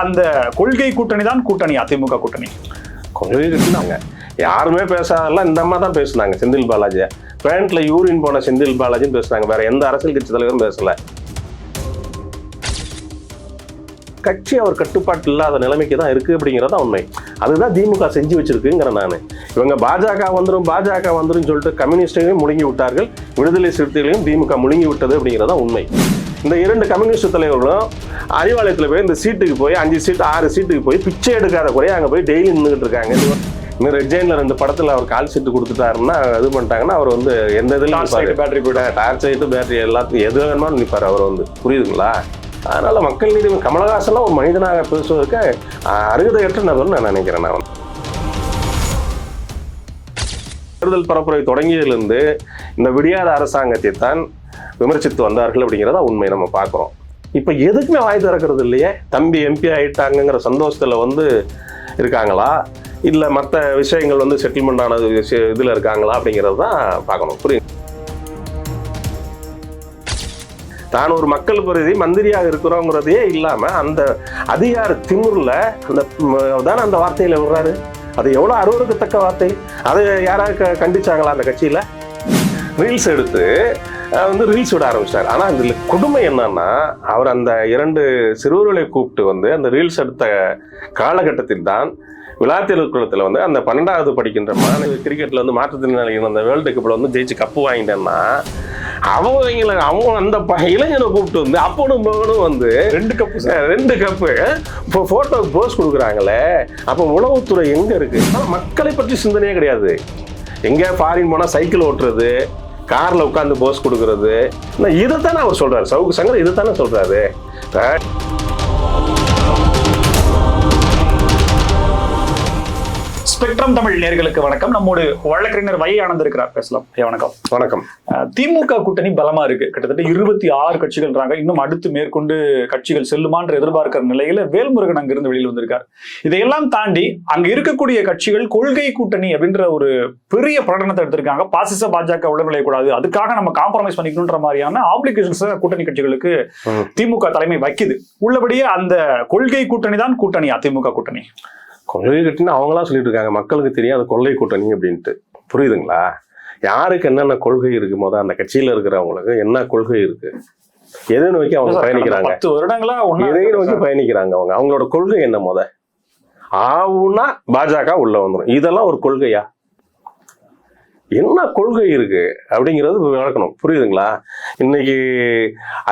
அந்த கொள்கை கூட்டணி தான் கூட்டணி, அதிமுக கூட்டணி கொள்கை கட்டினாங்க. யாருமே பேசாதெல்லாம் இந்த அம்மா தான் பேசுனாங்க. செந்தில் பாலாஜியை பேண்ட்ல யூரின் போன செந்தில் பாலாஜின்னு பேசுனாங்க. வேற எந்த அரசியல் கட்சி தலைவரும் பேசல. கட்சி அவர் கட்டுப்பாட்டு இல்லாத நிலைமைக்கு தான் இருக்கு அப்படிங்கிறதா உண்மை. அதுதான் திமுக செஞ்சு வச்சிருக்குங்கிற நான். இவங்க பாஜக வந்துரும் சொல்லிட்டு கம்யூனிஸ்டையும் முழுங்கி விட்டார்கள், விடுதலை சிறுத்தைகளையும் திமுக முழுங்கி விட்டது அப்படிங்கிறதா உண்மை. இந்த இரண்டு கம்யூனிஸ்ட் தலைவர்களும் அறிவாலயத்தில் போய் இந்த சீட்டுக்கு போய் 5 சீட்டு 6 சீட்டுக்கு போய் பிச்சை எடுக்காத குறைய அங்கே போய் டெய்லி நின்றுட்டு இருக்காங்க. இன்னும் ரெட் ஜெயின்ல 2 படத்தில் அவர் கால் சீட்டு கொடுத்துட்டாருன்னா இது பண்ணிட்டாங்கன்னா அவர் வந்து எந்த இதுலையும் பேட்டரி போய்ட்டு டார்ச் சைட்டு பேட்டரி எல்லாத்துக்கும் எது வேணுமா நிற்பார் அவர் வந்து. புரியுதுங்களா? அதனால மக்கள் நீதி கமலஹாசன்லாம் ஒரு மனிதனாக பேசுவதற்கு அருகதையற்ற நபர்னு நான் நினைக்கிறேன். நான் தேர்தல் பரப்புரை தொடங்கியதிலிருந்து இந்த விடியாத அரசாங்கத்தை தான் விமர்சித்து வந்தார்கள் அப்படிங்கிறத உண்மை நம்ம பார்க்குறோம். இப்போ எதுக்குமே வாய் திறக்கிறது இல்லையே. தம்பி எம்பி ஆகிட்டாங்கிற சந்தோஷத்தில் வந்து இருக்காங்களா, இல்லை மற்ற விஷயங்கள் வந்து செட்டில்மெண்ட் ஆனது இதில் இருக்காங்களா அப்படிங்கிறது தான் பார்க்கணும். புரியுது? தான் ஒரு மக்கள் பிரதி மந்திரியாக இருக்கிறோங்கிறதே இல்லாமல் அந்த அதிகார திமுறில் அந்த தானே அந்த வார்த்தையில் விடுறாரு. அது எவ்வளோ அருவருக்கத்தக்க வார்த்தை. அதை யாராவது கண்டிச்சாங்களா அந்த கட்சியில்? ரீல்ஸ் எடுத்து வந்து ரீல்ஸ் விட ஆரம்பிச்சிட்டார். ஆனால் இதில் கொடுமை என்னன்னா, அவர் அந்த 2 சிறுவர்களை கூப்பிட்டு வந்து அந்த ரீல்ஸ் எடுத்த காலகட்டத்தில் தான் விளையாட்டு குளத்தில் வந்து அந்த 12வது படிக்கின்ற மாணவி கிரிக்கெட்டில் வந்து மாற்றுத்திறனாளிகள் அந்த வேர்ல்டு கப்பில் வந்து ஜெயிச்சு கப்பு வாங்கிட்டேன்னா அவங்க அந்த இளைஞனை கூப்பிட்டு வந்து அப்பனும் மகனும் வந்து 2 கப்பு இப்போ ஃபோட்டோக்கு போஸ் கொடுக்குறாங்களே. அப்போ உளவுத்துறை எங்கே இருக்குது? ஆனால் மக்களை பற்றி சிந்தனையே கிடையாது. எங்கே ஃபாரின் போனால் சைக்கிள் ஓட்டுறது, காரில் உட்காந்து போஸ் கொடுக்கறது, இதைத்தானே அவர் சொல்கிறார். சவுக்கு சங்கர் இதைத்தானே சொல்கிறாரு. ஸ்பெக்ட்ரம் தமிழ் நேயர்களுக்கு வணக்கம். நம்மோடு வழக்கறிஞர் வை ஆனந்த் இருக்கிறார், பேசலாம். வணக்கம். வணக்கம். திமுக கூட்டணி பலமா இருக்கு. கிட்டத்தட்ட 26 கட்சிகள்ன்றாங்க. இன்னும் அடுத்து மேற்கொண்டு கட்சிகள் செல்லுமான்ற எதிர்பார்க்கிற நிலையில வேல்முருகன் அங்கிருந்து வெளியில் வந்திருக்காரு. இதையெல்லாம் தாண்டி அங்க இருக்கக்கூடிய கட்சிகள் கொள்கை கூட்டணி அப்படின்ற ஒரு பெரிய பிரகடனத்தை எடுத்திருக்காங்க. பாசிச பாஜக உடன்நிலையக்கூடாது, அதுக்காக நம்ம காம்ப்ரமைஸ் பண்ணிக்கணுன்ற மாதிரியான ஆப்ளிகேஷன்ஸ் கூட்டணி கட்சிகளுக்கு திமுக தலைமை வைக்குது. உள்ளபடியே அந்த கொள்கை கூட்டணி தான் கூட்டணி, அதிமுக கூட்டணி. கொள்கை கூட்டணி அவங்களா சொல்லிட்டு இருக்காங்க. மக்களுக்கு தெரியும் அது கொள்கை கூட்டணி அப்படின்ட்டு. புரியுதுங்களா? யாருக்கு என்னென்ன கொள்கை இருக்கு, அந்த கட்சியில இருக்கிறவங்களுக்கு என்ன கொள்கை இருக்கு, எதை நோக்கி அவங்க பயணிக்கிறாங்க, 10 வருடங்களா எதை நோக்கி பயணிக்கிறாங்க அவங்களோட கொள்கை என்ன? ஆவுன்னா பாஜக உள்ள வந்துடும். இதெல்லாம் ஒரு கொள்கையா? என்ன கொள்கை இருக்கு அப்படிங்கிறது விளக்கணும். புரியுதுங்களா? இன்னைக்கு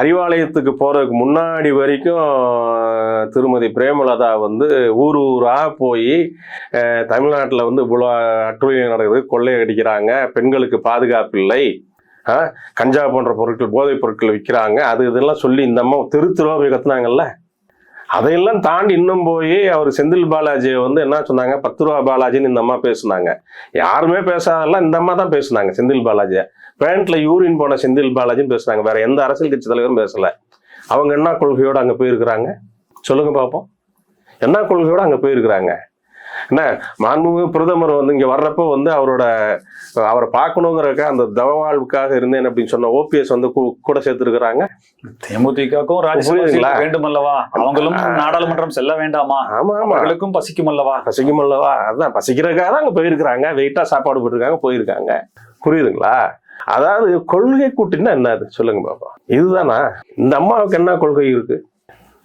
அறிவாலயத்துக்கு போறதுக்கு முன்னாடி வரைக்கும் திருமதி பிரேமலதா வந்து ஊரா போய் தமிழ்நாட்டில் வந்து இவ்வளோ அட்டுழியம் நடக்குது, கொள்ளை அடிக்கிறாங்க, பெண்களுக்கு பாதுகாப்பு இல்லை, கஞ்சா போன்ற பொருட்கள் போதைப் பொருட்கள் விற்கிறாங்க, அது இதெல்லாம் சொல்லி இந்த அம்மா தெருவா போய் கத்துனாங்கல்ல. அதையெல்லாம் தாண்டி இன்னும் போய் அவர் செந்தில் பாலாஜியை வந்து என்ன சொன்னாங்க, 10 ரூபா பாலாஜின்னு இந்த அம்மா பேசுனாங்க. யாருமே பேசாதெல்லாம் இந்த அம்மா தான் பேசுனாங்க. செந்தில் பாலாஜியை பேண்ட்ல யூரின் போன செந்தில் பாலாஜின்னு பேசுனாங்க. வேற எந்த அரசியல் கட்சி தலைவரும் பேசல. அவங்க என்ன கொள்கையோடு அங்கே போயிருக்கிறாங்க சொல்லுங்க பார்ப்போம். என்ன கொள்கையோடு அங்கே போயிருக்கிறாங்க? என்ன மாண்புமிகு பிரதமர் வந்து இங்கே வர்றப்போ வந்து அவரை பார்க்கணுங்கிறக்க அந்த தவவாழ்வுக்காக இருந்தேன் அப்படின்னு சொன்ன ஓபிஎஸ் வந்து கூட சேர்த்துருக்கிறாங்க. தேமுதிகவுக்கும் ராஜ்யசபா வேண்டும் அல்லவா, அவங்களும் நாடாளுமன்றம் செல்ல வேண்டாமா? ஆமா ஆமா, அவர்களுக்கும் பசிக்கும் அல்லவா. அதுதான் பசிக்கிறதுக்காக தான் அங்கே போயிருக்கிறாங்க. வெயிட்டா சாப்பாடு போட்டிருக்காங்க, போயிருக்காங்க. புரியுதுங்களா? அதாவது கொள்கை கூட்டினா என்னது சொல்லுங்க பாப்பா. இதுதானா? இந்த அம்மாவுக்கு என்ன கொள்கை இருக்கு?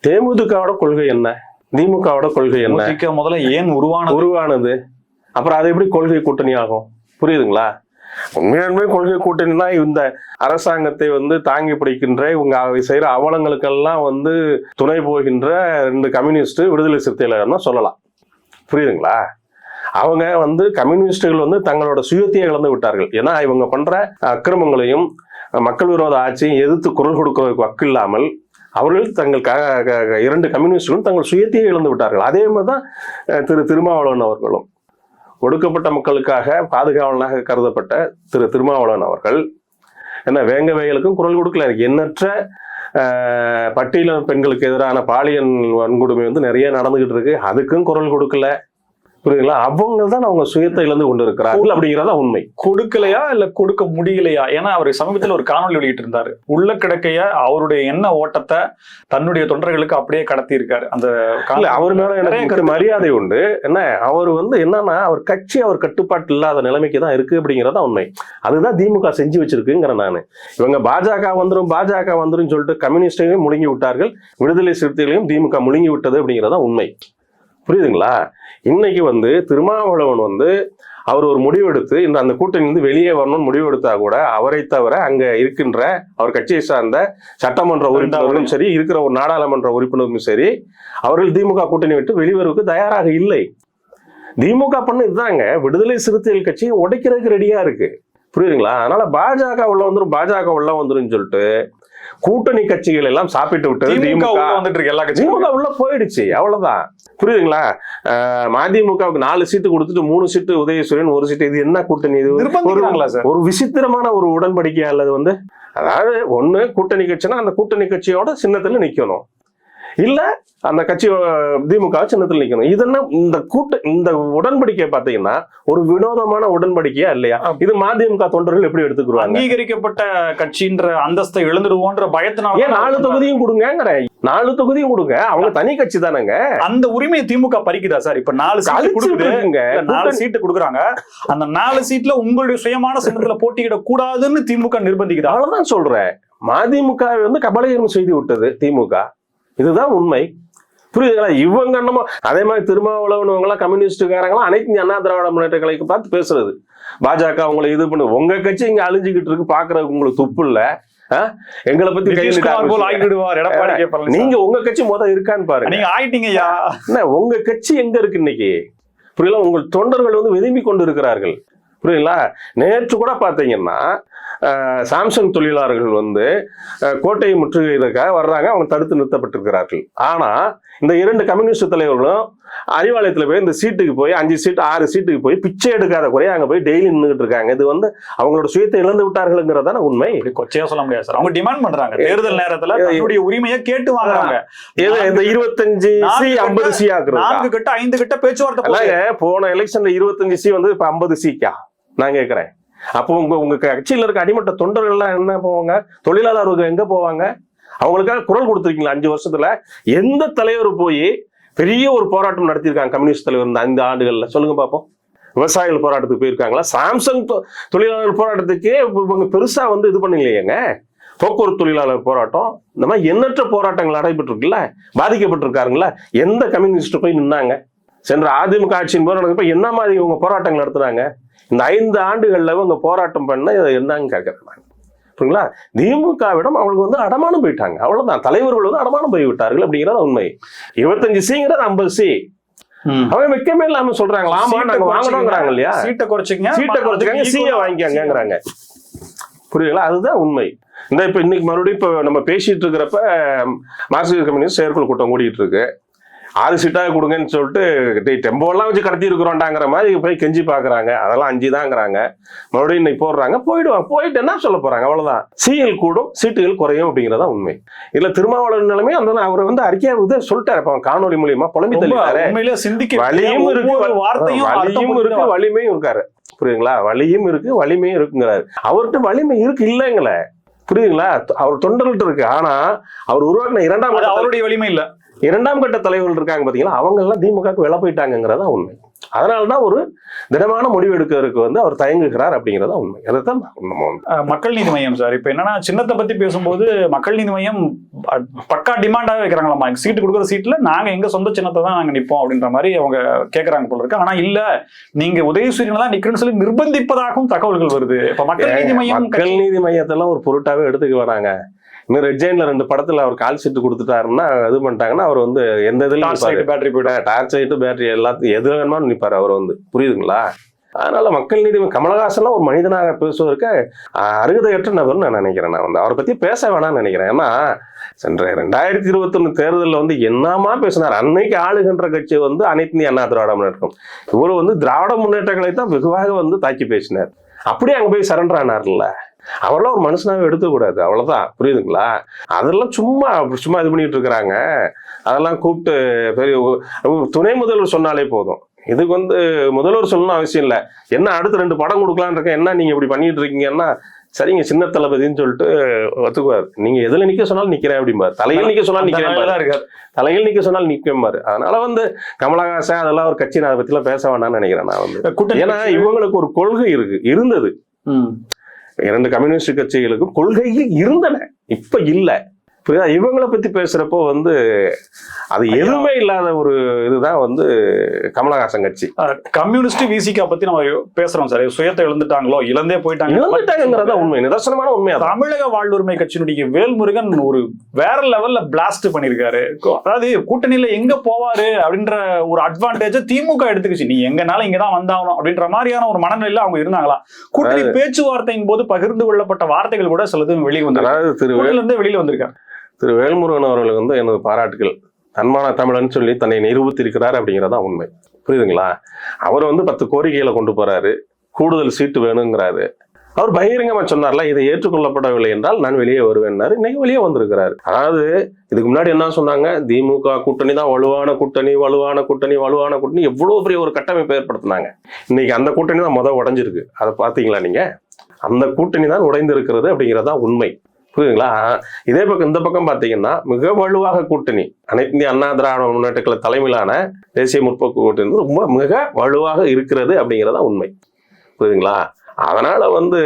தேமுதிகவோட கொள்கை என்ன? திமுகவோட கொள்கை என்ன? முதல்ல ஏன் உருவானது? அப்புறம் அது எப்படி கொள்கை கூட்டணி ஆகும்? புரியுதுங்களா? உண்மையாலுமே கொள்கை கூட்டணினா இந்த அரசாங்கத்தை வந்து தாங்கி பிடிக்கின்ற இவங்க செய்யற அவலங்களுக்கெல்லாம் வந்து துணை போகின்ற 2 கம்யூனிஸ்ட் விடுதலை சிறுத்தைகள் தான் சொல்லலாம். புரியுதுங்களா? அவங்க வந்து கம்யூனிஸ்டுகள் வந்து தங்களோட சுயத்தையே இழந்து விட்டார்கள். ஏன்னா இவங்க பண்ற அக்கிரமங்களையும் மக்கள் விரோத ஆட்சியும் எதிர்த்து குரல் கொடுக்கிறதுக்கு வக்கு இல்லாமல் அவர்கள் தங்கள் 2 கம்யூனிஸ்டுகளும் தங்கள் சுயத்தையே இழந்து விட்டார்கள். அதே மாதிரிதான் திருமாவளவன் அவர்களும். ஒடுக்கப்பட்ட மக்களுக்காக பாதுகாவலனாக கருதப்பட்ட திருமாவளவன் அவர்கள் என்ன வேங்க வயலுக்கும் குரல் கொடுக்கல. எண்ணற்ற பட்டியல பெண்களுக்கு எதிரான பாலியல் வன்கொடுமை வந்து நிறைய நடந்துகிட்டு இருக்கு, அதுக்கும் குரல் கொடுக்கல. புரியுதுங்களா? அவங்க தான் அவங்க சுயத்தை இழந்து கொண்டு இருக்கிறார்கள் அப்படிங்கிறதா உண்மை. கொடுக்கலையா இல்ல கொடுக்க முடியலையா? ஏன்னா அவர் சமீபத்தில் ஒரு காணொலி வெளியிட்டு இருந்தாரு. உள்ள கிடக்கைய அவருடைய எண்ண ஓட்டத்தை தன்னுடைய தொண்டர்களுக்கு அப்படியே கடத்தி இருக்காரு. அந்த அவர் மேல எனக்கு மரியாதை உண்டு. என்ன அவர் என்னன்னா அவர் கட்சி அவர் கட்டுப்பாட்டு இல்லாத நிலைமைக்கு தான் இருக்கு அப்படிங்கிறதா உண்மை. அதுதான் திமுக செஞ்சு வச்சிருக்குங்கிற நானு. இவங்க பாஜக வந்துரும் சொல்லிட்டு கம்யூனிஸ்டையும் முழுங்கி விட்டார்கள், விடுதலை சிறுத்தைகளையும் திமுக முழுங்கி விட்டது அப்படிங்கிறதா உண்மை. புரியுதுங்களா? இன்னைக்கு திருமாவளவன் அவர் ஒரு முடிவெடுத்து அந்த கூட்டணி வெளியே வரணும்னு முடிவெடுத்தா கூட அவரை தவிர அங்க இருக்கின்ற அவர் கட்சியை சார்ந்த சட்டமன்ற உறுப்பினர்களும் சரி, இருக்கிற ஒரு நாடாளுமன்ற உறுப்பினரும் சரி, அவர்கள் திமுக கூட்டணி விட்டு வெளிவருவதற்கு தயாராக இல்லை. திமுக பண்ண இதுதாங்க, விடுதலை சிறுத்தைகள் கட்சியை உடைக்கிறதுக்கு ரெடியா இருக்கு. புரியுதுங்களா? அதனால பாஜக உள்ள வந்துரும் சொல்லிட்டு கூட்டணி கட்சிகள் எல்லாம் சாப்பிட்டு விட்டது. திமுக உள்ள போயிடுச்சு, அவ்வளவுதான். புரியுதுங்களா? மதிமுகவுக்கு 4 சீட்டு கொடுத்துட்டு 3 சீட்டு உதயசூரியன், 1 சீட்டு. இது என்ன கூட்டணி? இது ஒரு விசித்திரமான ஒரு உடன்படிக்கை. அல்லது அதாவது ஒண்ணு கூட்டணி கட்சினா அந்த கூட்டணி கட்சியோட சின்னத்துல நிக்கணும், இல்ல அந்த கட்சி திமுக சின்னத்தில் நிக்கணும். இதெல்லாம் இந்த உடன்படிக்கை பாத்தீங்கன்னா ஒரு வினோதமான உடன்படிக்கையா இல்லையா? இது மதிமுக தொண்டர்கள் எப்படி எடுத்துக்கிறாங்க? அங்கீகரிக்கப்பட்ட கட்சின்ற அந்தஸ்தை இழந்துடுவோன்ற பயத்தினால 4 தொகுதியும் கொடுங்க, 4 தொகுதியும் கொடுங்க. அவங்க தனி கட்சி தானங்க. அந்த உரிமையை திமுக பறிக்குதா சார்? இப்ப 4 சீட்டு கொடுக்குதுங்க, 4 சீட்டு கொடுக்குறாங்க. அந்த 4 சீட்ல உங்களுடைய சுயமான சின்னத்துல போட்டியிட கூடாதுன்னு திமுக நிர்பந்திக்குது. அவ்வளவுதான் சொல்றேன். மதிமுக கபலீகரம் செய்து விட்டது திமுக. இதுதான் உண்மை. புரியுதுங்களா? இவங்க என்னமோ அதே மாதிரி திருமாவளவன் கம்யூனிஸ்டுக்காரங்களாம் அனைத்து இந்திய அண்ணா திராவிட முன்னேற்ற கழகத்தை பார்த்து பேசுறது. பாஜக அவங்களை இது பண்ணு, உங்க கட்சி இங்க அழிஞ்சுக்கிட்டு இருக்கு, பாக்குறதுக்கு உங்களுக்கு துப்பு இல்ல, எங்களை பத்தி நீங்க உங்க கட்சி இருக்கான்னு பாருங்க. நீங்க ஆயிட்டீங்கய்யா. உங்க கட்சி எங்க இருக்கு இன்னைக்கு? புரியல? உங்கள் தொண்டர்கள் விரும்பி கொண்டு இருக்கிறார்கள். புரியுங்களா? நேற்று கூட பாத்தீங்கன்னா சாம்சங் தொழிலாளர்கள் கோட்டையை முற்றுகையிடக்காக வர்றாங்க, அவங்க தடுத்து நிறுத்தப்பட்டிருக்கிறார்கள். ஆனா இந்த 2 கம்யூனிஸ்ட் தலைவர்களும் அறிவாலயத்துல போய் இந்த சீட்டுக்கு போய் 5 சீட்டு 6 சீட்டுக்கு போய் பிச்சை எடுக்காத குறைய அங்க போய் டெய்லி நின்றுட்டு இருக்காங்க. இது அவங்களோட சுயத்தை இழந்து விட்டார்கள்ங்கிறதான உண்மை. கொச்சையா சொல்ல முடியாது சார். அவங்க டிமாண்ட் பண்றாங்க, தேர்தல் நேரத்துல தன்னுடைய உரிமையை கேட்டு வாங்குறாங்க. இந்த 25C 50C ஆக்குறாங்க. 4 கட்ட 5 கட்ட பேச்சுவார்த்தை. போன எலெக்ஷன்ல 25C இப்ப 50Cக்கா நான் கேட்கிறேன். அப்போ உங்க கட்சியில இருக்க அடிமட்ட தொண்டர்கள் எல்லாம் என்ன போவாங்க? தொழிலாளர்கள் எங்க போவாங்க? அவங்களுக்காக குரல் கொடுத்துருக்கீங்களா 5 வருஷத்துல? எந்த தலைவர் போய் பெரிய ஒரு போராட்டம் நடத்தியிருக்காங்க கம்யூனிஸ்ட் தலைவர் இந்த 5 ஆண்டுகள்ல? சொல்லுங்க பாப்போம். விவசாயிகள் போராட்டத்துக்கு போயிருக்காங்களா? சாம்சங் தொழிலாளர் போராட்டத்துக்கே இவங்க பெருசா இது பண்ணலையேங்க. போக்குவரத்து தொழிலாளர் போராட்டம், இந்த மாதிரி எண்ணற்ற போராட்டங்கள் நடைபெற்று இருக்குல்ல, பாதிக்கப்பட்டிருக்காருங்களா? எந்த கம்யூனிஸ்ட் போய் நின்னாங்க? சென்ற அதிமுக ஆட்சியின் போது என்ன மாதிரி இவங்க போராட்டங்கள் நடத்துனாங்க? இந்த 5 ஆண்டுகள்ல இவங்க போராட்டம் பண்ண என்னன்னு கேட்கறாங்க. புரியுங்களா? திமுகவிடம் அவங்களுக்கு அடமானம் போயிட்டாங்க, அவ்வளவுதான். தலைவர்கள் அடமானம் போய் விட்டார்கள் அப்படிங்கிறது உண்மை. 25Cங்கிறது 50C. அவன் வைக்கமே இல்லாம சொல்றாங்களா? ஆமா நாங்க வாங்கணுங்கிறாங்க இல்லையா? சீட்டை குறைச்சிக்கங்க, C வாங்கிக்கங்கிறாங்க. புரியுங்களா? அதுதான் உண்மை. இப்ப இன்னைக்கு மறுபடியும் நம்ம பேசிட்டு இருக்கிறப்ப மார்க்சிஸ்ட் கம்யூனிஸ்ட் செயற்குழு கூட்டம் கூடிட்டு இருக்கு. 6 சீட்டாக கொடுங்கன்னு சொல்லிட்டு டெம்போலாம் வச்சு கடத்தி இருக்கிறோண்டாங்கிற மாதிரி போய் கெஞ்சி பாக்குறாங்க. அதெல்லாம் 5 தாங்கிறாங்க. மறுபடியும் இன்னைக்கு போடுறாங்க, போயிடுவாங்க. போயிட்டு என்ன சொல்ல போறாங்க? அவ்வளவுதான். சீல் கூடும், சீட்டுகள் குறையும் அப்படிங்கிறதா உண்மை. இல்ல திருமாவளவன் நிலைமை அவர் அறிக்கையா சொல்லிட்டாரு, காணொலி மூலியமா புலம்பி தள்ளிட்டாரு. வலியும் இருக்கு, வலிமையும் இருக்காரு. புரியுதுங்களா? வலியும் இருக்கு, வலிமையும் இருக்குங்கிறாரு. அவர்கிட்ட வலிமை இருக்கு இல்லைங்கள? புரியுதுங்களா? அவர் தொண்டர்கள்ட்ட இருக்கு. ஆனா அவர் உருவாக்கின அவருடைய வலிமை இல்ல. 2ஆம் கட்ட தலைவர்கள் இருக்காங்க பாத்தீங்களா, அவங்க எல்லாம் திமுகவுக்கு விலை போயிட்டாங்கிறதா உண்மை. அதனாலதான் ஒரு திடமான முடிவு எடுக்கிறதுக்கு அவர் தயங்குகிறார் அப்படிங்கிறதா உண்மை. அதைத்தான் மக்கள் நீதி மையம் சார் இப்ப என்னன்னா சின்னத்தை பத்தி பேசும்போது மக்கள் நீதி மையம் பக்கா டிமாண்டாவே வைக்கிறாங்களாமா. சீட்டு கொடுக்குற சீட்ல நாங்க எங்க சொந்த சின்னத்தை தான் நாங்க நிப்போம் அப்படின்ற மாதிரி அவங்க கேட்கறாங்க போல இருக்கு. ஆனா இல்ல, நீங்க உதயசூரியன் தான் நிக்கிறேன்னு சொல்லி நிர்பந்திப்பதாகவும் தகவல்கள் வருது. இப்ப மக்கள் நீதி மையத்தெல்லாம் ஒரு பொருட்டாவே எடுத்துக்க வராங்க. இன்னும் ரெட் ஜெயின்ல 2 படத்துல அவர் கால் சீட்டு கொடுத்துட்டாருன்னா இது பண்ணிட்டாங்கன்னா அவர் எந்த இதுல டார்ச் லைட்டு பேட்டரி எல்லாத்தையும் எது வேணுமா நிப்பாரு அவர் புரியுதுங்களா? அதனால மக்கள் நீதி கமலஹாசன்லாம் ஒரு மனிதனாக பேசுவதற்கு அருகதையற்ற நபர்னு நான் நினைக்கிறேன். நான் அவரை பத்தி பேச வேணாம்னு நினைக்கிறேன். ஏன்னா சென்ற 2021 தேர்தலில் என்னமா பேசினார். அன்னைக்கு ஆளுகின்ற கட்சி அனைத்து இந்திய அண்ணா திராவிட முன்னேற்றம். இவரு திராவிட முன்னேற்றங்களை தான் வெகுவாக தாக்கி பேசினார். அப்படியே அங்க போய் சரண்டர் ஆனார்ல. அவரெல்லாம் ஒரு மனுஷனாவே எடுத்துக்கூடாது, அவ்வளவுதான். புரியுதுங்களா? அதெல்லாம் சும்மா இது பண்ணிட்டு இருக்கிறாங்க. அதெல்லாம் கூப்பிட்டு பெரிய துணை முதல்வர் சொன்னாலே போதும். இதுக்கு வந்து முதல்வர் சொல்லணும் அவசியம் இல்லை. என்ன அடுத்து 2 படம் கொடுக்கலான்னு இருக்கேன், என்ன நீங்க இப்படி பண்ணிட்டு இருக்கீங்கன்னா, சரிங்க சின்ன தளபதினு சொல்லிட்டு ஒத்துக்குவார். நீங்க எதுல நிக்க சொன்னாலும் நிக்கிறேன் அப்படிம்பாரு. தலையில் நிக்க சொன்னாலும் நிக்கிறேன், தலையில் நிக்க சொன்னாலும் நிற்கும்பாரு. அதனால வந்து கமலஹாசன் அதெல்லாம் ஒரு கட்சி, நான் அதை பத்தி எல்லாம் பேச வேண்டாம்னு நினைக்கிறேன் நான் வந்து. ஏன்னா இவங்களுக்கு ஒரு கொள்கை இருந்தது. 2 கம்யூனிஸ்ட் கட்சிகளுக்கும் கொள்கைகள் இருந்தன, இப்ப இல்ல. புரியுதா? இவங்களை பத்தி பேசுறப்போ வந்து அது எதுவுமே இல்லாத ஒரு இதுதான் வந்து கமலஹாசன் கட்சி. கம்யூனிஸ்ட் விசிகா பத்தி நம்ம பேசுறோம் சார். சுயத்தை இழந்துட்டாங்களோ, இழந்தே போயிட்டாங்கிறதா உண்மை, நிதர்சனமான உண்மை. தமிழக வாழ்வுரிமை கட்சியினுடைய வேல்முருகன் ஒரு வேற லெவல்ல பிளாஸ்ட் பண்ணிருக்காரு. அதாவது கூட்டணியில எங்க போவாரு அப்படின்ற ஒரு அட்வான்டேஜ் திமுக எடுத்துக்கிச்சு. நீ எங்கனாலும் இங்கதான் வந்தாகணும் அப்படின்ற மாதிரியான ஒரு மனநிலையில அவங்க இருந்தாங்களா? கூட்டணி பேச்சுவார்த்தையின் போது பகிர்ந்து கொள்ளப்பட்ட வார்த்தைகள் கூட சிலது வெளியே வந்து வெளியில வந்திருக்காரு. திரு வேல்முருகன் அவர்களுக்கு வந்து எனது பாராட்டுகள். தன்மான தமிழன் சொல்லி தன்னை நிரூபித்திருக்கிறார் அப்படிங்கிறதா உண்மை. புரியுதுங்களா? அவர் வந்து 10 கோரிக்கைகளை கொண்டு போறாரு, கூடுதல் சீட்டு வேணுங்கிறாரு. அவர் பகிரங்கமா சொன்னார்ல, இதை ஏற்றுக்கொள்ளப்படவில்லை என்றால் நான் வெளியே வருவேன்னாரு. இன்னைக்கு வெளியே வந்திருக்கிறாரு. அதாவது இதுக்கு முன்னாடி என்ன சொன்னாங்க, திமுக கூட்டணி தான் வலுவான கூட்டணி, வலுவான கூட்டணி, வலுவான கூட்டணி, எவ்வளவு பெரிய ஒரு கட்டமைப்பை ஏற்படுத்தினாங்க. இன்னைக்கு அந்த கூட்டணி தான் உடைஞ்சிருக்கு. அதை பாத்தீங்களா நீங்க? அந்த கூட்டணி தான் உடைந்து இருக்கிறது அப்படிங்கிறதா உண்மை. புரியுதுங்களா? இதே பக்கம் இந்த பக்கம் பாத்தீங்கன்னா மிக வலுவாக கூட்டணி, அனைத்து இந்திய அண்ணா திராவிட முன்னேற்ற கழக தலைமையிலான தேசிய முற்போக்கு கூட்டணி ரொம்ப மிக வலுவாக இருக்கிறது அப்படிங்கிறதா உண்மை. புரியுதுங்களா? அதனால வந்து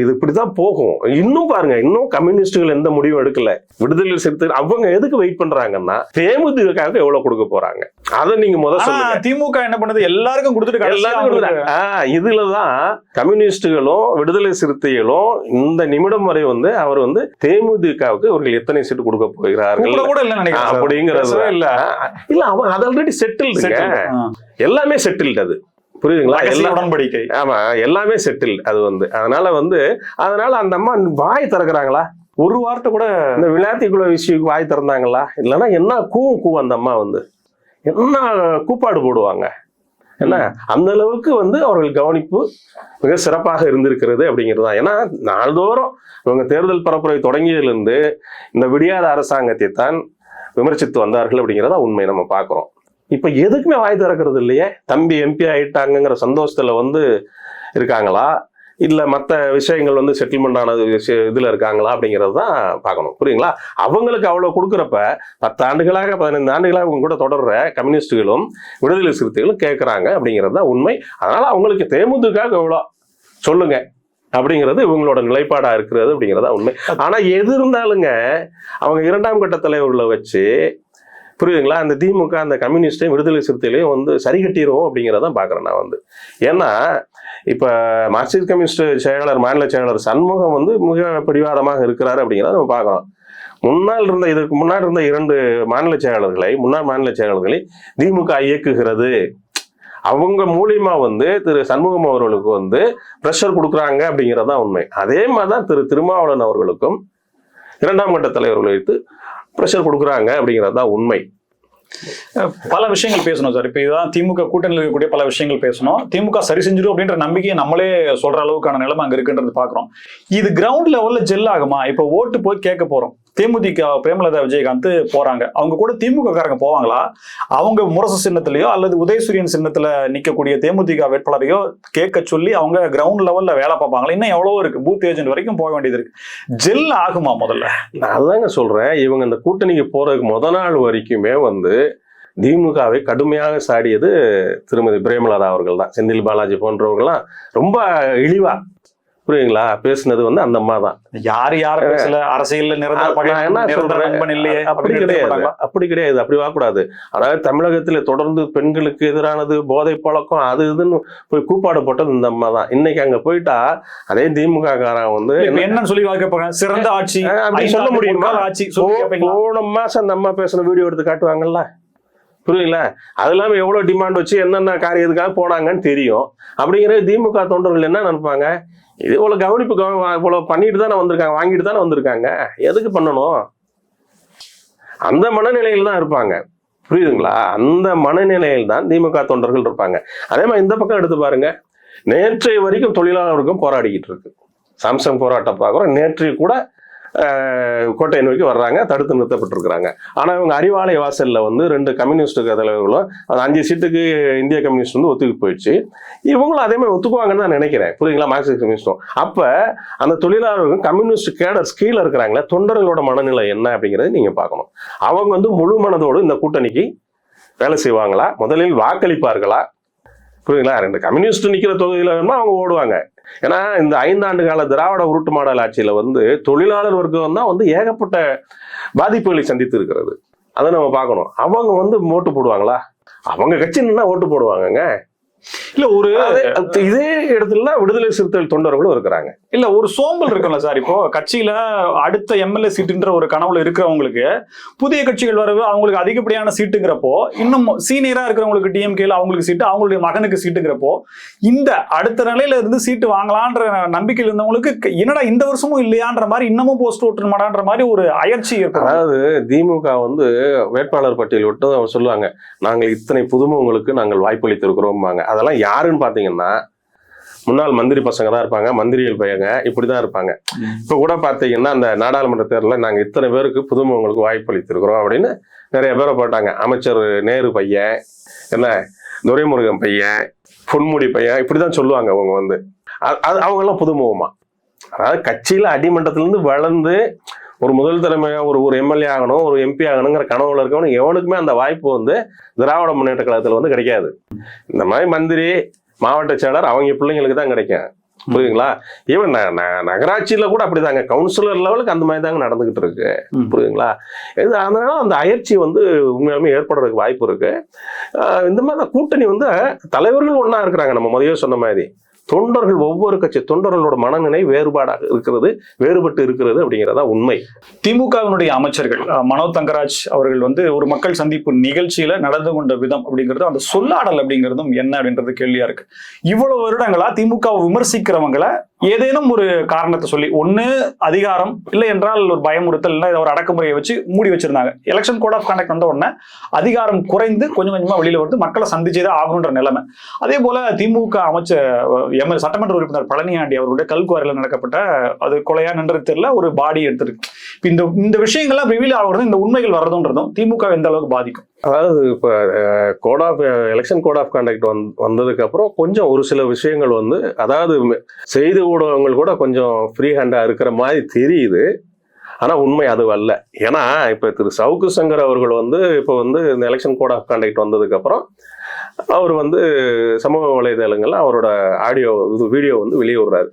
இது இப்படிதான் போகும். இன்னும் பாருங்க, இன்னும் கம்யூனிஸ்டுகள் எந்த முடிவும் எடுக்கல. விடுதலை சிறுத்தைகள் அவங்க எதுக்கு வெயிட் பண்றாங்கன்னா தேமுதிகவுக்கு எவ்வளவு கொடுக்க போறாங்க அதை நீங்க முதல்ல சொல்லுங்க. திமுக என்ன பண்ணுது, எல்லாருக்கும் கொடுத்துட்டு இதுலதான் கம்யூனிஸ்டுகளும் விடுதலை சிறுத்தைகளும் இந்த நிமிடம் வரை வந்து அவர் வந்து தேமுதிகவுக்கு அவர்கள் எத்தனை சீட்டு கொடுக்க போகிறார்கள் அப்படிங்கிறது இல்ல. அவன் அது ஆல்ரெடி செட்டில், எல்லாமே செட்டில்டு. அது புரியுதுங்களா? உடன்படிக்கை. ஆமா, எல்லாமே செட்டில் அது வந்து. அதனால அந்த அம்மா வாய் திறக்கிறாங்களா? ஒரு வார்த்தை கூட இந்த விளையாட்டுக்குள்ள விஷயத்துக்கு வாய் திறந்தாங்களா? இல்லைன்னா என்ன கூ அந்த அம்மா வந்து என்ன கூப்பாடு போடுவாங்க. என்ன அந்த அளவுக்கு வந்து அவர்கள் கவனிப்பு மிக சிறப்பாக இருந்திருக்கிறது அப்படிங்கிறது தான். ஏன்னா நாள்தோறும் இவங்க தேர்தல் பரப்புரை தொடங்கியதிலிருந்து இந்த விடியாத அரசாங்கத்தை தான் விமர்சித்து வந்தார்கள் அப்படிங்கிறதா உண்மை நம்ம பார்க்கிறோம். இப்ப எதுக்குமே வாய் திறக்கிறது இல்லையே. தம்பி எம்பி ஆயிட்டாங்கிற சந்தோஷத்துல வந்து இருக்காங்களா, இல்ல மற்ற விஷயங்கள் வந்து செட்டில்மெண்ட் ஆனது இதுல இருக்காங்களா அப்படிங்கிறது தான் பார்க்கணும். புரியுங்களா? அவங்களுக்கு அவ்வளவு கொடுக்குறப்ப 10 ஆண்டுகளாக 15 ஆண்டுகளாக அவங்க கூட தொடர்ற கம்யூனிஸ்டுகளும் விடுதலை சிறுத்தைகளும் கேட்கறாங்க அப்படிங்கிறது தான் உண்மை. அதனால அவங்களுக்கு தேமுதிக எவ்வளோ சொல்லுங்க அப்படிங்கிறது இவங்களோட நிலைப்பாடா இருக்கிறது அப்படிங்கிறதா உண்மை. ஆனா எது இருந்தாலுங்க அவங்க 2ஆம் கட்ட தலைவர்களை வச்சு, புரியுதுங்களா, அந்த திமுக அந்த கம்யூனிஸ்டையும் விடுதலை சிறுத்தைகளையும் வந்து சரி கட்டிடுவோம் அப்படிங்கிறதான் பாக்குறேன் நான் வந்து. ஏன்னா இப்ப மார்க்சிஸ்ட் கம்யூனிஸ்ட் செயலாளர், மாநில செயலாளர் சண்முகம் வந்து மிக பிடிவாதமாக இருக்கிறாரு அப்படிங்கிறத நம்ம பார்க்கிறோம். இதற்கு முன்னாடி இருந்த 2 முன்னாள் மாநில செயலாளர்களை திமுக இயக்குகிறது. அவங்க மூலியமா வந்து திரு சண்முகம் அவர்களுக்கு வந்து பிரஷர் கொடுக்குறாங்க அப்படிங்கிறதான் உண்மை. அதே மாதிரிதான் திரு திருமாவளவன் அவர்களுக்கும் 2ஆம் கட்ட தலைவர்களை வைத்து பிரஷர் கொடுக்குறாங்க அப்படிங்கிறது தான் உண்மை. பல விஷயங்கள் பேசணும் சார். இப்ப இதுதான் திமுக கூட்டணியில் இருக்கக்கூடிய பல விஷயங்கள் பேசணும். திமுக சரி செஞ்சிடும் அப்படின்ற நம்பிக்கையை நம்மளே சொல்ற அளவுக்கான நிலைமை அங்க இருக்குன்றது பாக்குறோம். இது கிரவுண்ட் லெவல்ல ஜெல் ஆகுமா? இப்ப ஓட்டு போய் கேட்க போறோம். தேமுதிக பிரேமலதா விஜயகாந்த் போறாங்க, அவங்க கூட திமுக காரங்க போவாங்களா? அவங்க முரசு சின்னத்திலேயோ அல்லது உதயசூரியன் சின்னத்துல நிக்கக்கூடிய தேமுதிக வேட்பாளரையோ கேட்க சொல்லி அவங்க கிரவுண்ட் லெவல்ல வேலை பார்ப்பாங்களா? இன்னும் எவ்வளவோ இருக்கு, பூத் ஏஜென்ட் வரைக்கும் போக வேண்டியது இருக்கு. ஜெல் ஆகுமா? முதல்ல நான் அதாங்க சொல்றேன். இவங்க இந்த கூட்டணிக்கு போறதுக்கு முதல் நாள் வரைக்குமே வந்து திமுகவை கடுமையாக சாடியது திருமதி பிரேமலதா அவர்கள் தான். செந்தில் பாலாஜி போன்றவர்கள்லாம் ரொம்ப இழிவா, புரியுங்களா, பேசுனது வந்து அந்த அம்மா தான். யாரு பேசல, அரசியல்ல அப்படி கிடையாது, அப்படி வாக்கூடாது. அதாவது தமிழகத்துல தொடர்ந்து பெண்களுக்கு எதிரானது, போதை பழக்கம், அது இதுன்னு போய் கூப்பாடு போட்டது இந்த அம்மா தான். இன்னைக்கு அங்க போயிட்டா அதே திமுக காரன் வந்து என்னன்னு சொல்லி வாக்க சிறந்த ஆட்சி அப்படி சொல்ல முடியுமா? போன மாசம் அந்த அம்மா பேசுன வீடியோ எடுத்து காட்டுவாங்கல்ல, புரியுங்களா? அது இல்லாம எவ்வளவு டிமாண்ட் வச்சு என்னென்ன காரியத்துக்காக போனாங்கன்னு தெரியும். அப்படிங்கிற திமுக தொண்டர்கள் என்ன நினைப்பாங்க, இது இவ்வளவு கவனிப்பு இவ்வளவு பண்ணிட்டு தானே வந்திருக்காங்க, வாங்கிட்டு தானே வந்திருக்காங்க, எதுக்கு பண்ணணும்? அந்த மனநிலையில் தான் இருப்பாங்க. புரியுதுங்களா? அந்த மனநிலையில் தான் திமுக தொண்டர்கள் இருப்பாங்க. அதே மாதிரி இந்த பக்கம் எடுத்து பாருங்க, நேற்றைய வரைக்கும் தொழிலாளர்களுக்கும் போராடிக்கிட்டு இருக்கு. சாம்சங் போராட்டம் பார்க்குறோம். நேற்றைய கூட கோட்டை நோக்கி வர்றாங்க, தடுத்து நிறுத்தப்பட்டிருக்கிறாங்க. ஆனா இவங்க அறிவாலய வாசல்ல வந்து 2 கம்யூனிஸ்ட் தலைவர்களும் 5 சீட்டுக்கு இந்திய கம்யூனிஸ்ட் வந்து ஒத்துக்கி போயிடுச்சு. இவங்களும் அதே மாதிரி ஒத்துக்குவாங்கன்னு தான் நினைக்கிறேன். புரியுதுங்களா? மார்க்சிஸ்ட் கம்யூனிஸ்டும். அப்ப அந்த தொழிலாளர்கள் கம்யூனிஸ்ட் கேடர்ஸ் கீழே இருக்கிறாங்களே, தொண்டர்களோட மனநிலை என்ன அப்படிங்கறது நீங்க பார்க்கணும். அவங்க வந்து முழு மனதோடு இந்த கூட்டணிக்கு வேலை செய்வாங்களா, முதலில் வாக்களிப்பார்களா? புரியுதுங்களா? 2 கம்யூனிஸ்ட் நிக்கிற தொகுதியில வேணுமா அவங்க ஓடுவாங்க. ஏன்னா இந்த 5 ஆண்டு கால திராவிட உருட்டு மாடல் ஆட்சியில வந்து தொழிலாளர் வர்க்கம் தான் வந்து ஏகப்பட்ட பாதிப்புகளை சந்தித்து இருக்கிறது. அதை நம்ம பார்க்கணும். அவங்க வந்து ஓட்டு போடுவாங்களா? அவங்க கட்சி நின்னா ஓட்டு போடுவாங்கங்க. இல்ல ஒரு இதே இடத்துல விடுதலை சிறுத்தைகள் தொண்டர்களும் இருக்கிறாங்க. இல்ல ஒரு சோம்பல் இருக்குல்ல சார். இப்போ கட்சியில அடுத்த எம்எல்ஏ சீட்டுன்ற ஒரு கனவுல இருக்கிறவங்களுக்கு புதிய கட்சிகள் வரவு அவங்களுக்கு அதிகப்படியான சீட்டுங்கிறப்போ, இன்னும் சீனியரா இருக்கிறவங்களுக்கு டிஎம்கேல அவங்களுக்கு சீட்டு, அவங்களுடைய மகனுக்கு சீட்டுங்கிறப்போ, இந்த அடுத்த நிலையில இருந்து சீட்டு வாங்கலான்ற நம்பிக்கையில் இருந்தவங்களுக்கு என்னடா இந்த வருஷமும் இல்லையான்ற மாதிரி, இன்னமும் போஸ்ட் ஓட்டு மாடான்ற மாதிரி ஒரு அயற்சி இருக்கும். அதாவது திமுக வந்து வேட்பாளர் பட்டியல் விட்டு அவங்க சொல்லுவாங்க, நாங்கள் இத்தனை புதுமுகங்களுக்கு நாங்கள் வாய்ப்பளித்திருக்கிறோம்பாங்க. அதெல்லாம் யாருன்னு பாத்தீங்கன்னா முன்னாள் மந்திரி பசங்க தான் இருப்பாங்க, மந்திரிகள் பையங்க இப்படிதான் இருப்பாங்க. இப்ப கூட பாத்தீங்கன்னா அந்த நாடாளுமன்ற தேர்தலில் நாங்க இத்தனை பேருக்கு புதுமுகங்களுக்கு வாய்ப்பு அளித்திருக்கிறோம் அப்படின்னு நிறைய பேரை போட்டாங்க. அமைச்சர் நேரு பையன், என்ன துரைமுருகன் பையன், பொன்முடி பையன், இப்படிதான் சொல்லுவாங்க. அவங்க வந்து அவங்க எல்லாம் புதுமுகமா, அதாவது கட்சியில அடிமட்டத்திலிருந்து வளர்ந்து ஒரு முதல் தலைமையா ஒரு எம்எல்ஏ ஆகணும், ஒரு எம்பி ஆகணுங்கிற கனவுல இருக்கவனு எவனுக்குமே அந்த வாய்ப்பு வந்து திராவிட முன்னேற்ற கழகத்துல வந்து கிடைக்காது. இந்த மாதிரி மந்திரி, மாவட்ட செயலர் அவங்க பிள்ளைங்களுக்கு தான் கிடைக்கும். புரியுதுங்களா? ஈவன் நகராட்சியில கூட அப்படிதாங்க, கவுன்சிலர் லெவலுக்கு அந்த மாதிரி தாங்க நடந்துகிட்டு இருக்கு. புரியுதுங்களா? அதனால அந்த அயற்சி வந்து உண்மையாலுமே ஏற்படுறதுக்கு வாய்ப்பு இருக்கு. இந்த மாதிரி கூட்டணி வந்து தலைவர்கள் ஒன்னா இருக்கிறாங்க. நம்ம முதல்ல சொன்ன மாதிரி தொண்டர்கள், ஒவ்வொரு கட்சி தொண்டர்களோட மனநிலை வேறுபாடாக இருக்கிறது, வேறுபட்டு இருக்கிறது அப்படிங்கிறதா உண்மை. திமுகவினுடைய அமைச்சர்கள் மனோ தங்கராஜ் அவர்கள் வந்து ஒரு மக்கள் சந்திப்பு நிகழ்ச்சியில நடந்து கொண்ட விதம் அப்படிங்கிறது, அந்த சொல்லாடல் அப்படிங்கிறதும் என்ன அப்படின்றது கேள்வியா இருக்கு. இவ்வளவு வருடங்களா திமுகவை விமர்சிக்கிறவங்களை ஏதேனும் ஒரு காரணத்தை சொல்லி, ஒண்ணு அதிகாரம், இல்லை என்றால் ஒரு பயமுறுத்தல், இல்லை ஒரு அடக்குமுறையை வச்சு மூடி வச்சிருந்தாங்க. எலெக்ஷன் கோட் ஆஃப் கான்டக்ட் வந்த உடனே அதிகாரம் குறைந்து கொஞ்சம் கொஞ்சமா வெளியில வந்து மக்களை சந்திச்சேதான் ஆகணுன்ற நிலைமை. அதே போல திமுக அமைச்சர் சட்டமன்ற உறுப்பினர் பழனியாண்டி அவர்களுடைய கல்குவாரியில் நடக்கப்பட்ட அது கொலையா நின்று தெரியல ஒரு பாடி எடுத்திருக்கு. இந்த விஷயங்கள்லாம் ரிவீல் ஆகுறதும் இந்த உண்மைகள் வர்றதுன்றதும் திமுக எந்த அளவுக்கு பாதிக்கும்? அதாவது இப்ப எலெக்ஷன் கோட் ஆஃப் கான்டக்ட் வந்ததுக்கு அப்புறம் கொஞ்சம் ஒரு சில விஷயங்கள் வந்து, அதாவது செய்தி ஊடகங்கள் கூட கொஞ்சம் ஃப்ரீ ஹேண்டா இருக்கிற மாதிரி தெரியுது. ஆனா உண்மை அது அல்ல. ஏன்னா இப்ப திரு சவுக்கு சங்கர் அவர்கள் வந்து இப்ப வந்து இந்த எலெக்ஷன் கோட் ஆஃப் கான்டக்ட் வந்ததுக்கு அப்புறம் அவர் வந்து சமூக வலைதளங்கள்ல அவரோட ஆடியோ வீடியோ வந்து வெளியே விடுறாரு.